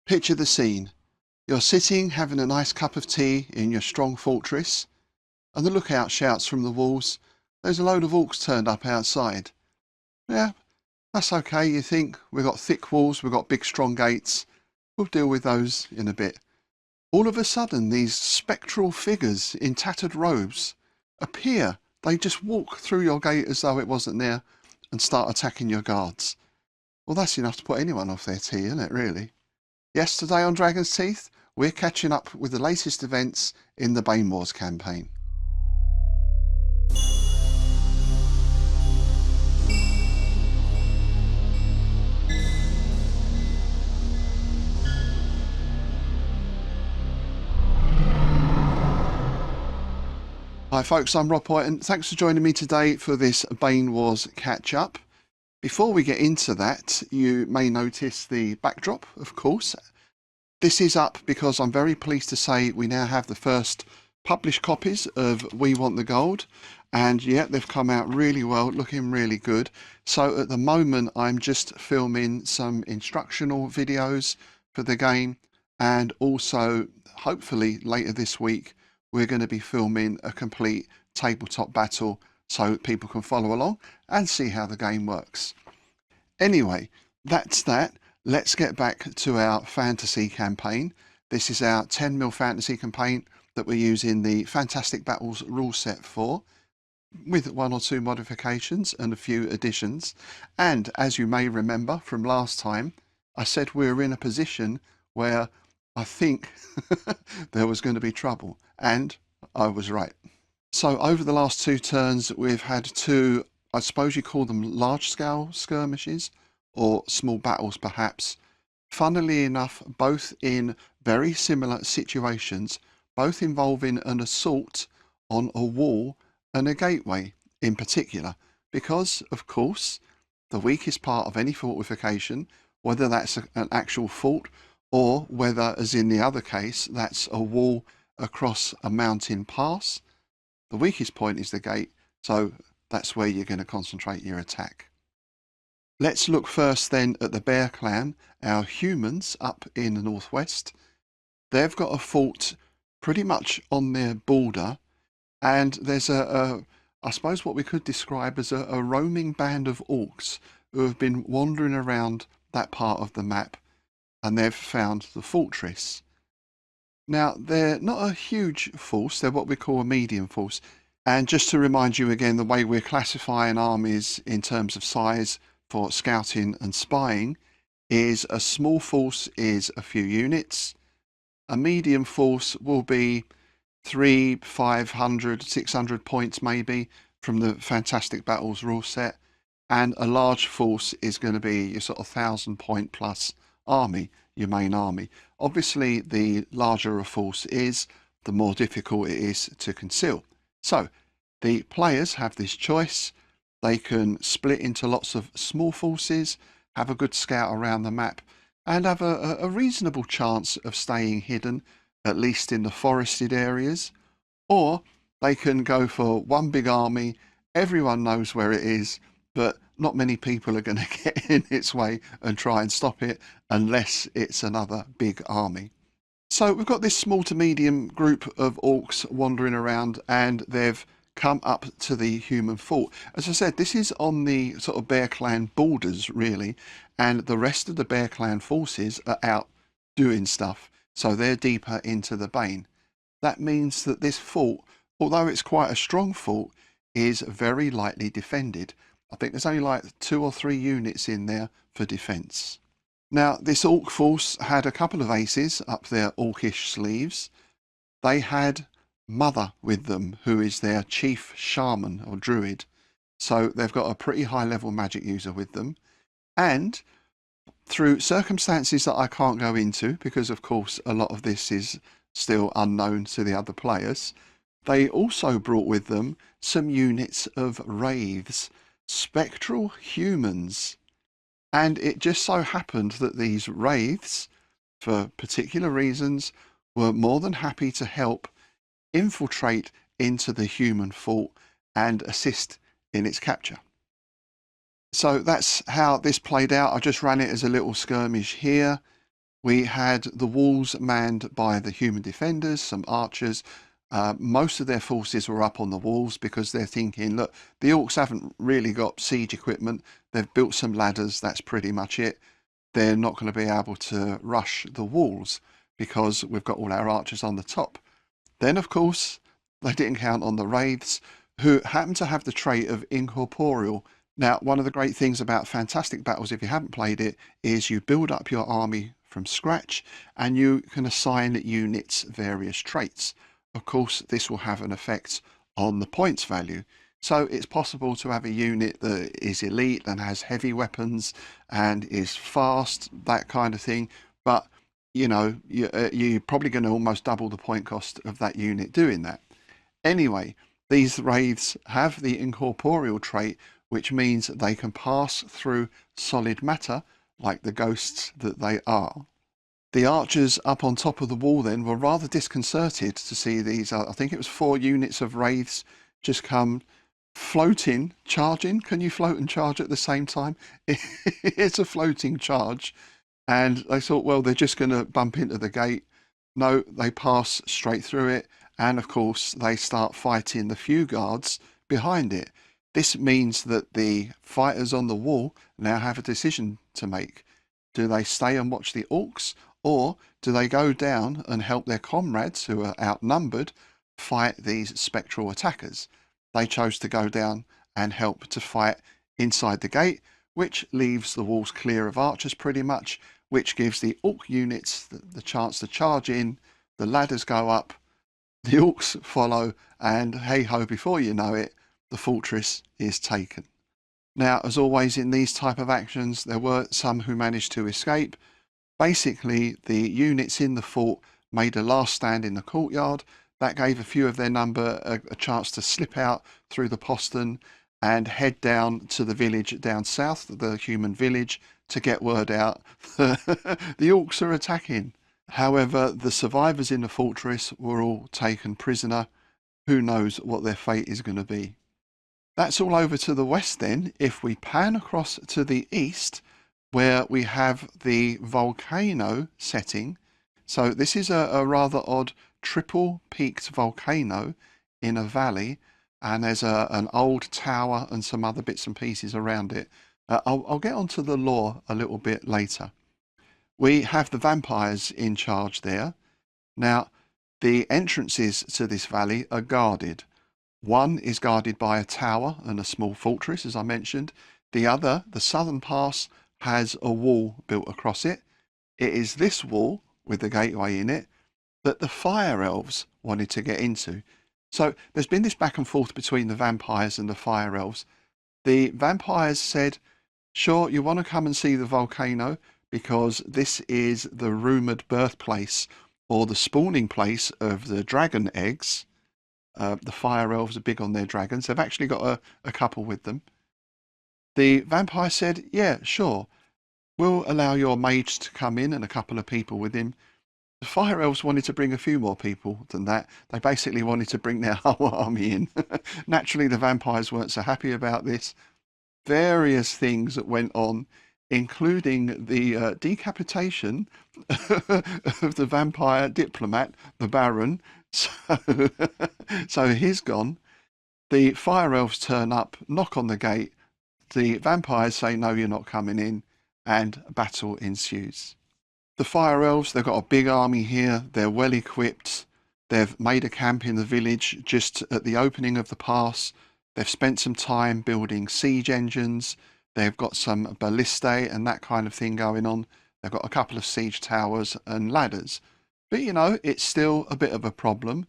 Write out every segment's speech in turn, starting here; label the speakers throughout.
Speaker 1: Picture the scene. You're sitting having a nice cup of tea in your strong fortress, and the lookout shouts from the walls, "There's a load of orcs turned up outside." Yeah, that's okay, you think. We've got thick walls, we've got big strong gates. We'll deal with those in a bit. All of a sudden, these spectral figures in tattered robes appear. They just walk through your gate as though it wasn't there and start attacking your guards. Well, that's enough to put anyone off their tea, isn't it, really? Yes, today on Dragon's Teeth, we're catching up with the latest events in the Bane Wars campaign. Hi folks, I'm Rob Hoyt and thanks for joining me today for this Bane Wars catch-up. Before we get into that, you may notice the backdrop, of course. This is up because I'm very pleased to say we now have the first published copies of We Want the Gold, and yeah, they've come out really well, looking really good. So at the moment I'm just filming some instructional videos for the game, and also hopefully later this week we're going to be filming a complete tabletop battle so people can follow along and see how the game works. Anyway, that's that. Let's get back to our fantasy campaign. This is our 10mm fantasy campaign that we're using the Fantastic Battles rule set for, with one or two modifications and a few additions. And as you may remember from last time, I said we were in a position where I think there was going to be trouble, and I was right. So over the last two turns we've had two, I suppose you call them large-scale skirmishes or small battles perhaps. Funnily enough, both in very similar situations, both involving an assault on a wall and a gateway in particular, because of course the weakest part of any fortification, whether that's an actual fort or whether, as in the other case, that's a wall across a mountain pass, the weakest point is the gate, so that's where you're going to concentrate your attack. Let's look first then at the Bear Clan, our humans up in the northwest. They've got a fort pretty much on their border, and there's I suppose what we could describe as a roaming band of orcs who have been wandering around that part of the map, and they've found the fortress. Now, they're not a huge force, they're what we call a medium force. And just to remind you again, the way we're classifying armies in terms of size for scouting and spying is a small force is a few units, a medium force will be 300, 500, 600 points maybe from the Fantastic Battles rule set, and a large force is going to be your sort of 1,000-point plus army, your main army. Obviously, the larger a force is, the more difficult it is to conceal. So, the players have this choice. They can split into lots of small forces, have a good scout around the map, and have a reasonable chance of staying hidden, at least in the forested areas. Or they can go for one big army, everyone knows where it is, but not many people are going to get in its way and try and stop it unless it's another big army. So we've got this small to medium group of orcs wandering around, and they've come up to the human fort. As I said, this is on the sort of Bear Clan borders really, and the rest of the Bear Clan forces are out doing stuff, so they're deeper into the Bane. That means that this fort, although it's quite a strong fort, is very lightly defended. I think there's only like 2 or 3 units in there for defence. Now, this orc force had a couple of aces up their orcish sleeves. They had Mother with them, who is their chief shaman or druid. So they've got a pretty high level magic user with them. And through circumstances that I can't go into, because of course a lot of this is still unknown to the other players, they also brought with them some units of wraiths, spectral humans. And it just so happened that these wraiths, for particular reasons, were more than happy to help infiltrate into the human fort and assist in its capture. So that's how this played out. I just ran it as a little skirmish here. We had the walls manned by the human defenders, some archers. Most of their forces were up on the walls because they're thinking, look, the orcs haven't really got siege equipment. They've built some ladders. That's pretty much it. They're not going to be able to rush the walls because we've got all our archers on the top. Then, of course, they didn't count on the Wraiths, who happen to have the trait of incorporeal. Now, one of the great things about Fantastic Battles, if you haven't played it, is you build up your army from scratch and you can assign units various traits. Of course, this will have an effect on the points value. So it's possible to have a unit that is elite and has heavy weapons and is fast, that kind of thing. But, you know, you're probably going to almost double the point cost of that unit doing that. Anyway, these Wraiths have the incorporeal trait, which means they can pass through solid matter like the ghosts that they are. The archers up on top of the wall then were rather disconcerted to see these, I think it was 4 units of Wraiths just come floating, charging. Can you float and charge at the same time? It's a floating charge. And they thought, well, they're just going to bump into the gate. No, they pass straight through it. And of course, they start fighting the few guards behind it. This means that the fighters on the wall now have a decision to make. Do they stay and watch the orcs, or do they go down and help their comrades who are outnumbered fight these spectral attackers? They chose to go down and help to fight inside the gate, which leaves the walls clear of archers pretty much, which gives the orc units the chance to charge in. The ladders go up, the orcs follow, and hey ho, before you know it, the fortress is taken. Now, as always in these type of actions, there were some who managed to escape. Basically, the units in the fort made a last stand in the courtyard. That gave a few of their number a chance to slip out through the postern and head down to the village down south, the human village, to get word out the orcs are attacking. However, the survivors in the fortress were all taken prisoner. Who knows what their fate is going to be. That's all over to the west then. If we pan across to the east, where we have the volcano setting. So this is a rather odd triple peaked volcano in a valley, and there's an old tower and some other bits and pieces around it. I'll get onto the lore a little bit later. We have the vampires in charge there. Now, the entrances to this valley are guarded. One is guarded by a tower and a small fortress, as I mentioned. The other, the southern pass, has a wall built across it. It is this wall, with the gateway in it, that the fire elves wanted to get into. So there's been this back and forth between the vampires and the fire elves. The vampires said, sure, you want to come and see the volcano because this is the rumoured birthplace or the spawning place of the dragon eggs. The fire elves are big on their dragons. They've actually got a couple with them. The vampire said, yeah, sure, we'll allow your mage to come in and a couple of people with him. The fire elves wanted to bring a few more people than that. They basically wanted to bring their whole army in. Naturally, the vampires weren't so happy about this. Various things that went on, including the decapitation of the vampire diplomat, the Baron. So he's gone. The fire elves turn up, knock on the gate. The vampires say, no, you're not coming in, and a battle ensues. The fire elves, they've got a big army here. They're well equipped. They've made a camp in the village just at the opening of the pass. They've spent some time building siege engines. They've got some ballistae and that kind of thing going on. They've got a couple of siege towers and ladders. But, you know, it's still a bit of a problem.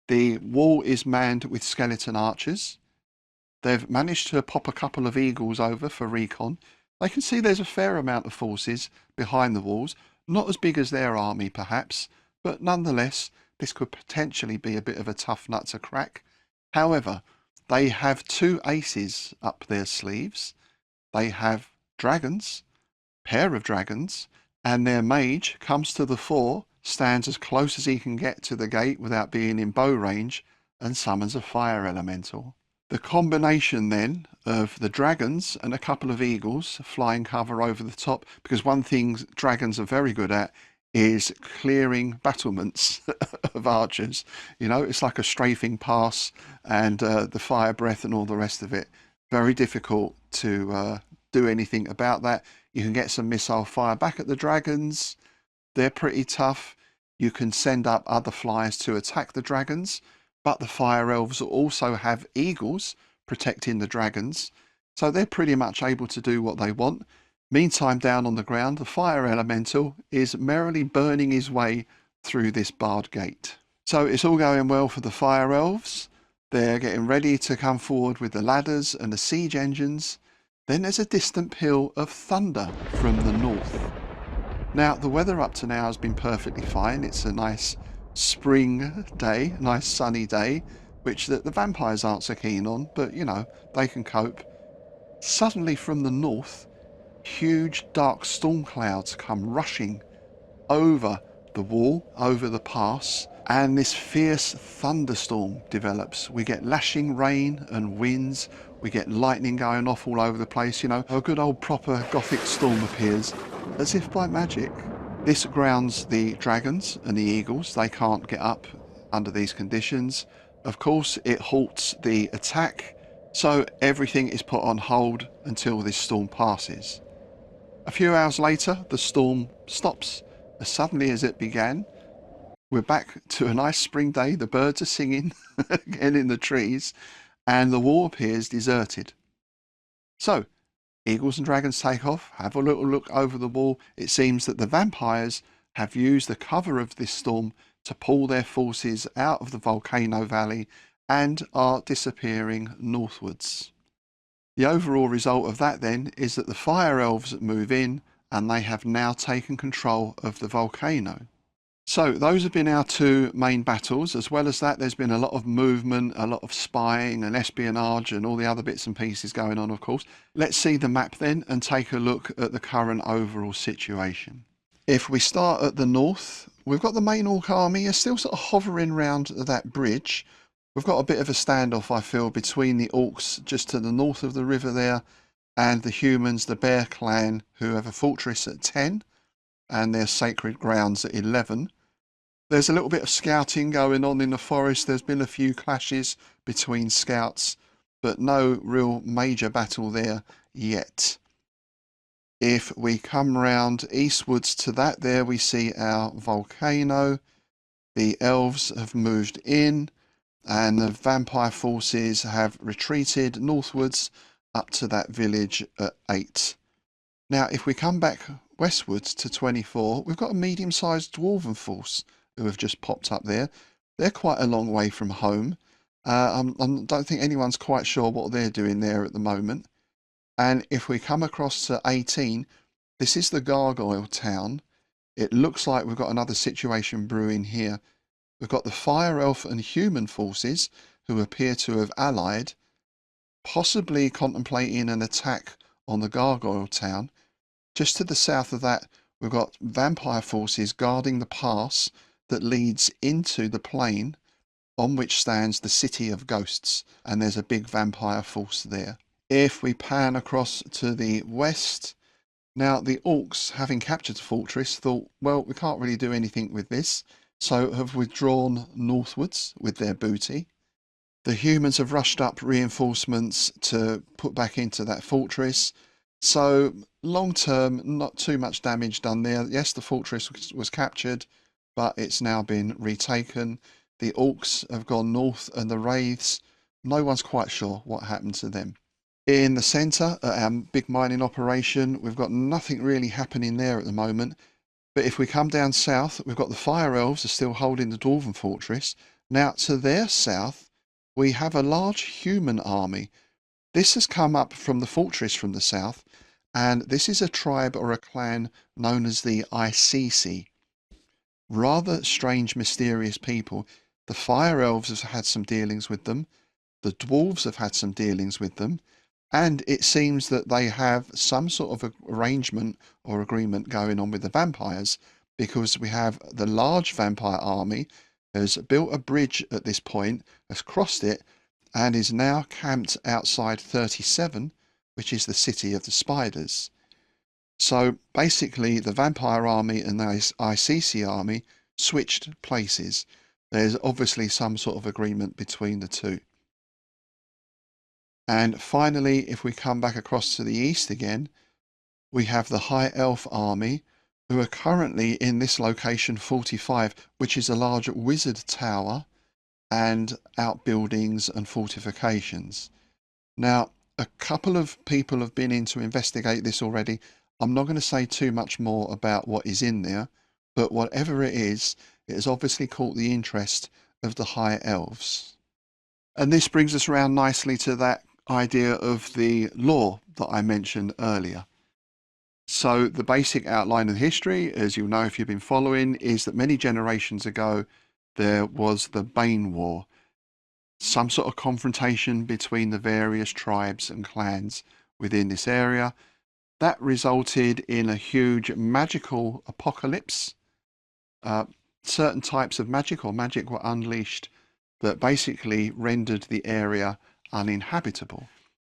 Speaker 1: The wall is manned with skeleton archers. They've managed to pop a couple of eagles over for recon. They can see there's a fair amount of forces behind the walls. Not as big as their army, perhaps, but nonetheless, this could potentially be a bit of a tough nut to crack. However, they have 2 aces up their sleeves. They have dragons, pair of dragons, and their mage comes to the fore, stands as close as he can get to the gate without being in bow range, and summons a fire elemental. The combination then of the dragons and a couple of eagles flying cover over the top, because one thing dragons are very good at is clearing battlements of archers. You know, it's like a strafing pass, and the fire breath and all the rest of it. Very difficult to do anything about that. You can get some missile fire back at the dragons. They're pretty tough. You can send up other flyers to attack the dragons, but the fire elves also have eagles protecting the dragons, so they're pretty much able to do what they want. Meantime, down on the ground, the fire elemental is merrily burning his way through this barred gate. So it's all going well for the fire elves. They're getting ready to come forward with the ladders and the siege engines. Then there's a distant peal of thunder from the north. Now, the weather up to now has been perfectly fine. It's a nice spring day, nice sunny day, which the vampires aren't so keen on, but, you know, they can cope. Suddenly from the north, huge dark storm clouds come rushing over the wall, over the pass, and this fierce thunderstorm develops. We get lashing rain and winds. We get lightning going off all over the place. You know, a good old proper gothic storm appears as if by magic. This grounds the dragons and the eagles. They can't get up under these conditions. Of course, it halts the attack, so everything is put on hold until this storm passes. A few hours later, the storm stops as suddenly as it began. We're back to a nice spring day. The birds are singing again in the trees, and the wall appears deserted. So, eagles and dragons take off, have a little look over the wall. It seems that the vampires have used the cover of this storm to pull their forces out of the volcano valley and are disappearing northwards. The overall result of that then is that the fire elves move in, and they have now taken control of the volcano. So those have been our two main battles. As well as that, there's been a lot of movement, a lot of spying and espionage and all the other bits and pieces going on, of course. Let's see the map then and take a look at the current overall situation. If we start at the north, we've got the main orc army is still sort of hovering around that bridge. We've got a bit of a standoff, I feel, between the orcs just to the north of the river there and the humans, the Bear Clan, who have a fortress at 10 and their sacred grounds at 11. There's a little bit of scouting going on in the forest. There's been a few clashes between scouts, but no real major battle there yet. If we come round eastwards to that, there we see our volcano. The elves have moved in, and the vampire forces have retreated northwards up to that village at 8. Now, if we come back westwards to 24, we've got a medium-sized dwarven force who have just popped up there. They're quite a long way from home. I don't think anyone's quite sure what they're doing there at the moment. And if we come across to 18, this is the Gargoyle Town. It looks like we've got another situation brewing here. We've got the Fire Elf and human forces who appear to have allied, possibly contemplating an attack on the Gargoyle Town. Just to the south of that, we've got vampire forces guarding the pass that leads into the plain on which stands the City of Ghosts, and there's a big vampire force there. If we pan across to the west, now the orcs, having captured the fortress, thought, well, we can't really do anything with this, so have withdrawn northwards with their booty. The humans have rushed up reinforcements to put back into that fortress. So long term, not too much damage done there. Yes, the fortress was captured, but it's now been retaken. The orcs have gone north, and the wraiths, no one's quite sure what happened to them. In the centre, at our big mining operation, we've got nothing really happening there at the moment. But if we come down south, we've got the fire elves are still holding the dwarven fortress. Now to their south, we have a large human army. This has come up from the fortress from the south, and this is a tribe or a clan known as the ICC. Rather strange, mysterious people. The fire elves have had some dealings with them. The dwarves have had some dealings with them. And it seems that they have some sort of arrangement or agreement going on with the vampires, because we have the large vampire army has built a bridge at this point, has crossed it, and is now camped outside 37, which is the City of the Spiders. So basically, the vampire army and the ICC army switched places. There's obviously some sort of agreement between the two. And finally, if we come back across to the east again, we have the High Elf army, who are currently in this location 45, which is a large wizard tower and outbuildings and fortifications. Now, a couple of people have been in to investigate this already. I'm not going to say too much more about what is in there, but whatever it has obviously caught the interest of the High Elves. And this brings us around nicely to that idea of the lore that I mentioned earlier. So the basic outline of history, as you'll know if you've been following, is that many generations ago there was the Bane War, some sort of confrontation between the various tribes and clans within this area. That resulted in a huge magical apocalypse. Certain types of magic or magic were unleashed that basically rendered the area uninhabitable.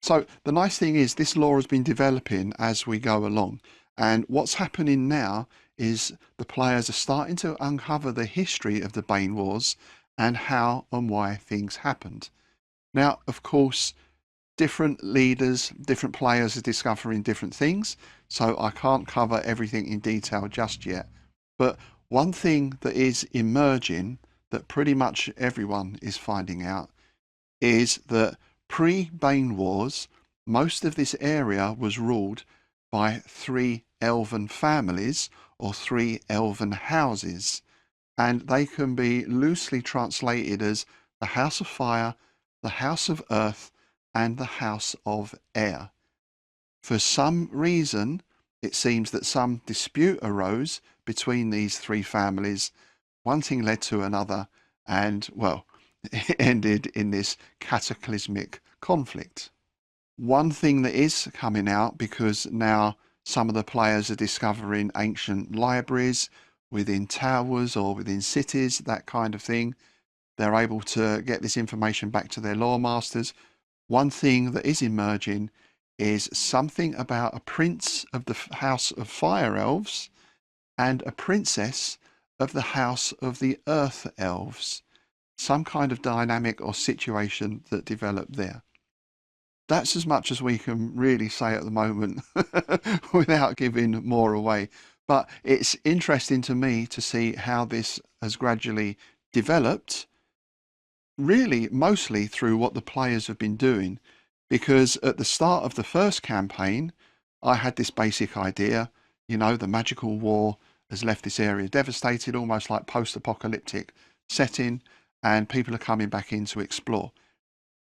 Speaker 1: So the nice thing is this lore has been developing as we go along, and what's happening now is the players are starting to uncover the history of the Bane Wars and how and why things happened. Now, of course, different leaders, different players are discovering different things, so I can't cover everything in detail just yet. But one thing that is emerging that pretty much everyone is finding out is that pre-Bane Wars, most of this area was ruled by 3 elven families or 3 elven houses, and they can be loosely translated as the House of Fire, the House of Earth, and the House of Air. For some reason, it seems that some dispute arose between these 3 families. One thing led to another, and, well, it ended in this cataclysmic conflict. One thing that is coming out, because now some of the players are discovering ancient libraries within towers or within cities, that kind of thing, they're able to get this information back to their lore masters. One thing that is emerging is something about a prince of the House of Fire Elves and a princess of the House of the Earth Elves. Some kind of dynamic or situation that developed there. That's as much as we can really say at the moment without giving more away. But it's interesting to me to see how this has gradually developed, really mostly through what the players have been doing. Because at the start of the first campaign, I had this basic idea, the magical war has left this area devastated, almost like post-apocalyptic setting, and people are coming back in to explore.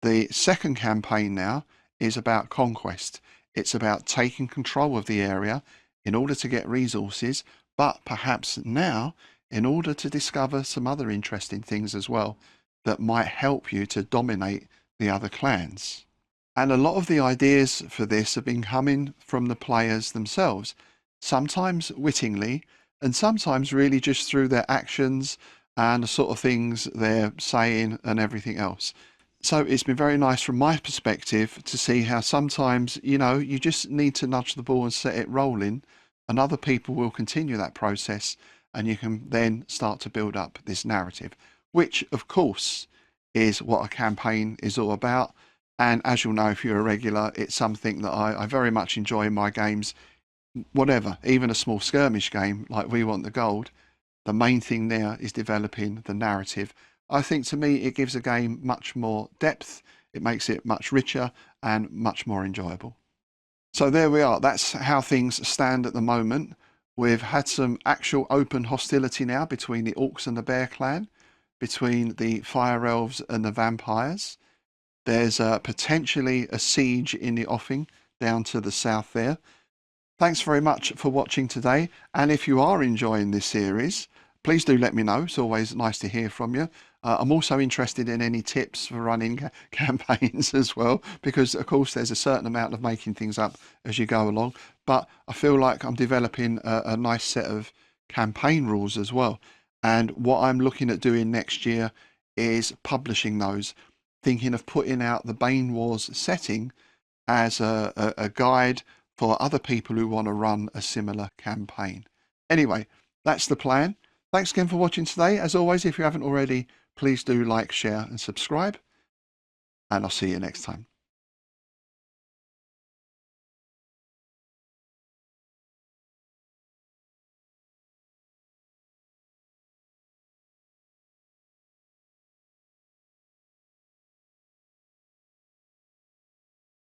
Speaker 1: The second campaign now is about conquest. It's about taking control of the area in order to get resources, but perhaps now in order to discover some other interesting things as well that might help you to dominate the other clans. And a lot of the ideas for this have been coming from the players themselves, sometimes wittingly, and sometimes really just through their actions and the sort of things they're saying and everything else. So it's been very nice from my perspective to see how sometimes, you just need to nudge the ball and set it rolling, and other people will continue that process, and you can then start to build up this narrative, which of course is what a campaign is all about. And as you'll know, if you're a regular, it's something that I very much enjoy in my games, whatever, even a small skirmish game like We Want the Gold. The main thing there is developing the narrative. I think to me it gives a game much more depth, it makes it much richer and much more enjoyable. So there we are, that's how things stand at the moment. We've had some actual open hostility now between the Orcs and the Bear clan, between the Fire Elves and the Vampires. There's potentially a siege in the offing down to the south there. Thanks very much for watching today, and if you are enjoying this series, please do let me know. It's always nice to hear from you. I'm also interested in any tips for running campaigns as well, because of course there's a certain amount of making things up as you go along, but I feel like I'm developing a nice set of campaign rules as well. And what I'm looking at doing next year is publishing those, thinking of putting out the Bane Wars setting as a guide for other people who want to run a similar campaign. Anyway, that's the plan. Thanks again for watching today. As always, if you haven't already, please do like, share and subscribe. And I'll see you next time.